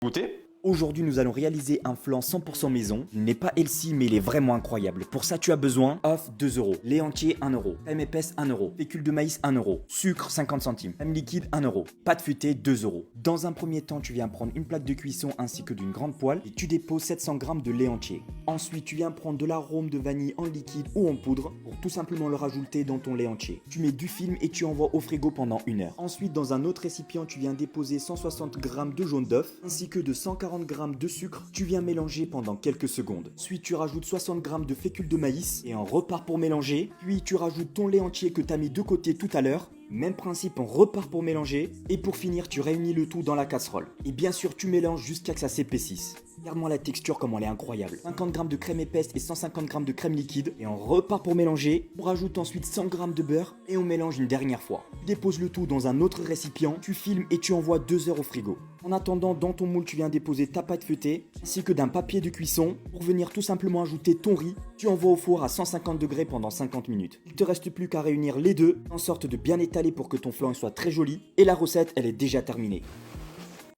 Goûter? Aujourd'hui, nous allons réaliser un flan 100% maison. Il n'est pas healthy, mais il est vraiment incroyable. Pour ça, tu as besoin œuf 2 euros, lait entier 1 euro, crème épaisse 1 euro, fécule de maïs 1 euro, sucre 50 centimes, crème liquide 1 euro, pâte feuilletée 2 euros. Dans un premier temps, tu viens prendre une plaque de cuisson ainsi que d'une grande poêle et tu déposes 700 g de lait entier. Ensuite, tu viens prendre de l'arôme de vanille en liquide ou en poudre pour tout simplement le rajouter dans ton lait entier. Tu mets du film et tu envoies au frigo pendant 1 heure. Ensuite, dans un autre récipient, tu viens déposer 160 g de jaune d'œuf ainsi que de 140 g de sucre. Tu viens mélanger pendant quelques secondes. Ensuite, tu rajoutes 60 g de fécule de maïs et on repart pour mélanger. Puis tu rajoutes ton lait entier que tu as mis de côté tout à l'heure. Même principe, on repart pour mélanger. Et pour finir, tu réunis le tout dans la casserole. Et bien sûr, tu mélanges jusqu'à ce que ça s'épaississe. Regarde-moi la texture, comment elle est incroyable. 50 g de crème épaisse et 150 g de crème liquide. Et on repart pour mélanger. On rajoute ensuite 100 g de beurre et on mélange une dernière fois. Tu déposes le tout dans un autre récipient. Tu filmes et tu envoies 2 heures au frigo. En attendant, dans ton moule, tu viens déposer ta pâte feuilletée ainsi que d'un papier de cuisson pour venir tout simplement ajouter ton riz. Tu envoies au four à 150 degrés pendant 50 minutes. Il te reste plus qu'à réunir les deux en sorte de bien étaler pour que ton flan soit très joli. Et la recette, elle est déjà terminée.